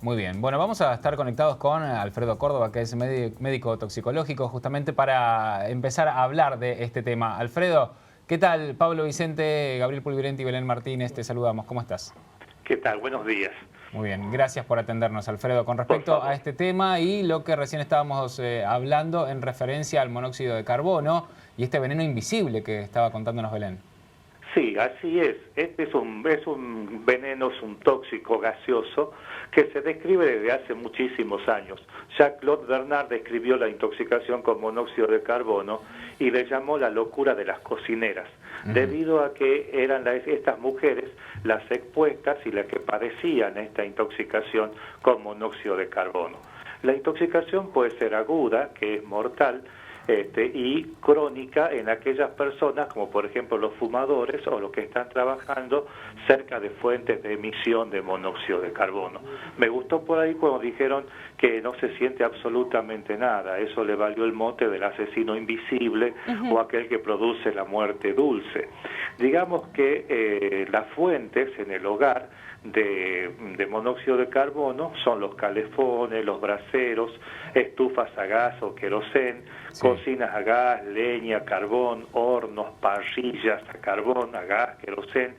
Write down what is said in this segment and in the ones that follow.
Muy bien. Bueno, vamos a estar conectados con Alfredo Córdoba, que es médico toxicológico, justamente para empezar a hablar de este tema. Alfredo, ¿qué tal? Pablo Vicente, Gabriel Pulvirenti y Belén Martínez, te saludamos. ¿Cómo estás? ¿Qué tal? Buenos días. Muy bien, gracias por atendernos, Alfredo. Con Por respecto a favor. este tema y lo que recién estábamos hablando en referencia al monóxido de carbono y este veneno invisible que estaba contándonos Belén. Sí, así es. Este es un veneno, es un tóxico gaseoso que se describe desde hace muchísimos años. Jacques-Claude Bernard describió la intoxicación con monóxido de carbono y le llamó la locura de las cocineras, debido a que eran estas mujeres las expuestas y las que padecían esta intoxicación con monóxido de carbono. La intoxicación puede ser aguda, que es mortal, y crónica en aquellas personas, como por ejemplo los fumadores o los que están trabajando cerca de fuentes de emisión de monóxido de carbono. Me gustó por ahí cuando dijeron que no se siente absolutamente nada. Eso le valió el mote del asesino invisible o aquel que produce la muerte dulce. Digamos que las fuentes en el hogar de monóxido de carbono son los calefones, los braseros, estufas a gas o querosén, cocinas a gas, leña, carbón, hornos, parrillas a carbón, a gas, querosén,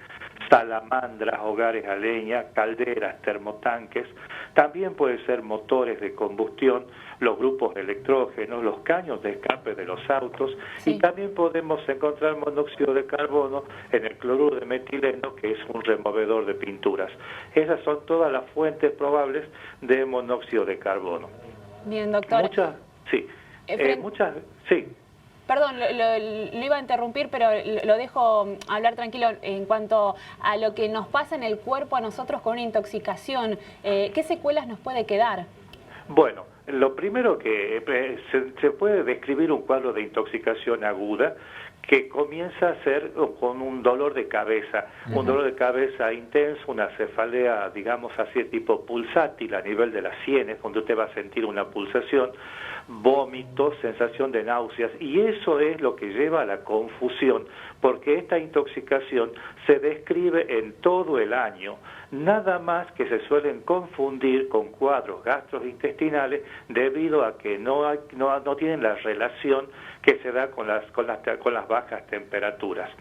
salamandras, hogares a leña, calderas, termotanques. También puede ser motores de combustión, los grupos de electrógenos, los caños de escape de los autos, y también podemos encontrar monóxido de carbono en el cloruro de metileno, que es un removedor de pinturas. Esas son todas las fuentes probables de monóxido de carbono. Bien, doctor. Sí. Perdón, lo iba a interrumpir, pero lo dejo hablar tranquilo en cuanto a lo que nos pasa en el cuerpo a nosotros con una intoxicación. ¿Qué secuelas nos puede quedar? Bueno, lo primero que se puede describir un cuadro de intoxicación aguda que comienza a ser con un dolor de cabeza, un dolor de cabeza intenso, una cefalea, digamos así, de tipo pulsátil a nivel de las sienes, donde usted va a sentir una pulsación, vómitos, sensación de náuseas, y eso es lo que lleva a la confusión, porque esta intoxicación se describe en todo el año, nada más que se suelen confundir con cuadros gastrointestinales debido a que no tienen la relación que se da con las bajas temperaturas.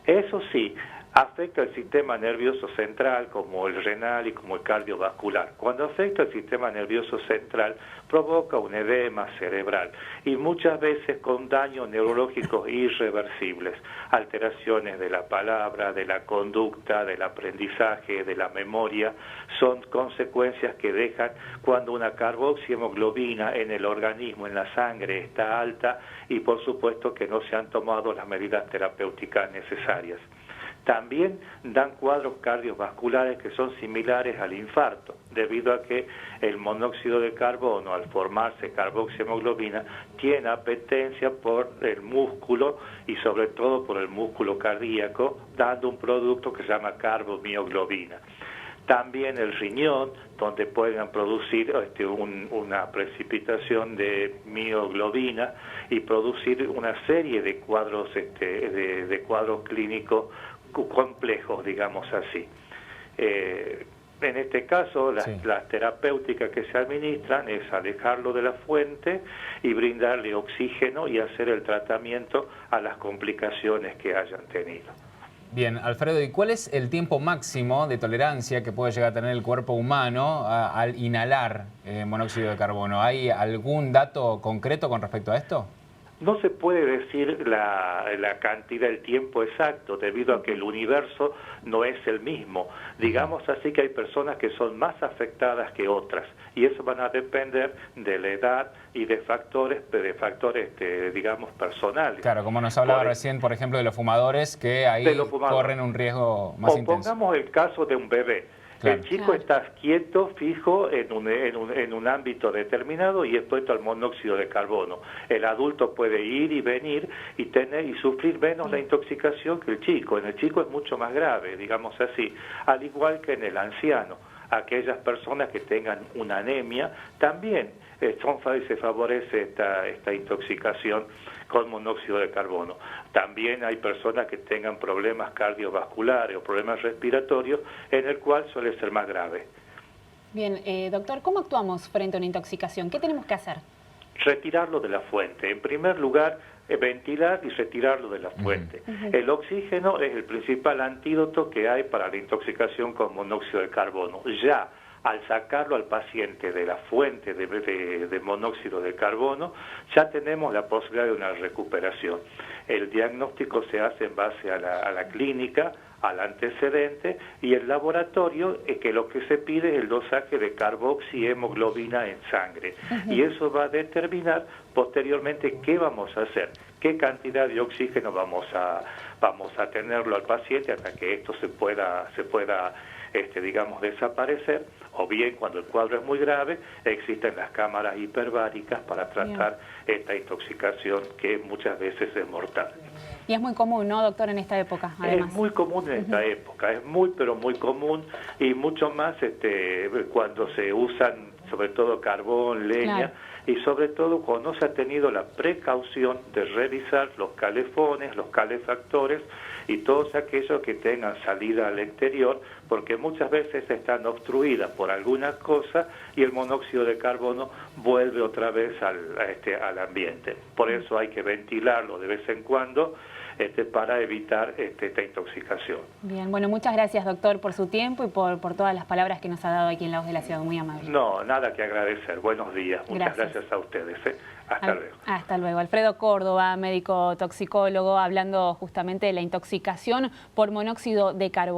Eso sí, afecta el sistema nervioso central, como el renal y como el cardiovascular. Cuando afecta el sistema nervioso central, provoca un edema cerebral y muchas veces con daños neurológicos irreversibles, alteraciones de la palabra, de la conducta, del aprendizaje, de la memoria, son consecuencias que dejan cuando una carboxihemoglobina en el organismo, en la sangre, está alta y por supuesto que no se han tomado las medidas terapéuticas necesarias. También dan cuadros cardiovasculares que son similares al infarto, debido a que el monóxido de carbono, al formarse carboxihemoglobina, tiene apetencia por el músculo y sobre todo por el músculo cardíaco, dando un producto que se llama carbomioglobina. También el riñón, donde pueden producir una precipitación de mioglobina y producir una serie de cuadros, de cuadros clínicos complejos, digamos así. En este caso, las terapéuticas que se administran es alejarlo de la fuente y brindarle oxígeno y hacer el tratamiento a las complicaciones que hayan tenido. Bien, Alfredo, ¿y cuál es el tiempo máximo de tolerancia que puede llegar a tener el cuerpo humano al inhalar monóxido de carbono? ¿Hay algún dato concreto con respecto a esto? No se puede decir la cantidad, el tiempo exacto, debido a que el universo no es el mismo. Digamos así que hay personas que son más afectadas que otras, y eso van a depender de la edad y de factores digamos, personales. Claro, como nos hablaba recién, por ejemplo, de los fumadores, que ahí corren un riesgo más intenso. Pongamos el caso de un bebé. Claro. El chico está quieto, fijo, en un ámbito determinado y expuesto al monóxido de carbono. El adulto puede ir y venir y sufrir menos la intoxicación que el chico. En el chico es mucho más grave, digamos así, al igual que en el anciano. Aquellas personas que tengan una anemia también se favorece esta intoxicación con monóxido de carbono. También hay personas que tengan problemas cardiovasculares o problemas respiratorios, en el cual suele ser más grave. Bien, doctor, ¿cómo actuamos frente a una intoxicación? ¿Qué tenemos que hacer? Retirarlo de la fuente. En primer lugar, ventilar y retirarlo de la fuente. El oxígeno es el principal antídoto que hay para la intoxicación con monóxido de carbono. Ya al sacarlo al paciente de la fuente de monóxido de carbono, ya tenemos la posibilidad de una recuperación. El diagnóstico se hace en base a la clínica, al antecedente, y el laboratorio es que lo que se pide es el dosaje de carboxihemoglobina en sangre. Y eso va a determinar posteriormente qué vamos a hacer, qué cantidad de oxígeno vamos a tenerlo al paciente hasta que esto se pueda digamos, desaparecer, o bien cuando el cuadro es muy grave, existen las cámaras hiperbáricas para tratar esta intoxicación que muchas veces es mortal. Y es muy común, ¿no, doctor, en esta época? Además. Es muy común en esta época, es muy, pero muy común, y mucho más cuando se usan sobre todo carbón, leña, y sobre todo cuando se ha tenido la precaución de revisar los calefones, los calefactores y todos aquellos que tengan salida al exterior, porque muchas veces están obstruidas por alguna cosa y el monóxido de carbono vuelve otra vez al ambiente. Por eso hay que ventilarlo de vez en cuando para evitar esta intoxicación. Bien, bueno, muchas gracias, doctor, por su tiempo y por todas las palabras que nos ha dado aquí en La Voz de la Ciudad. Muy amable. No, nada que agradecer. Buenos días. Muchas gracias a ustedes. Hasta luego. Hasta luego. Alfredo Córdoba, médico toxicólogo, hablando justamente de la intoxicación por monóxido de carbono.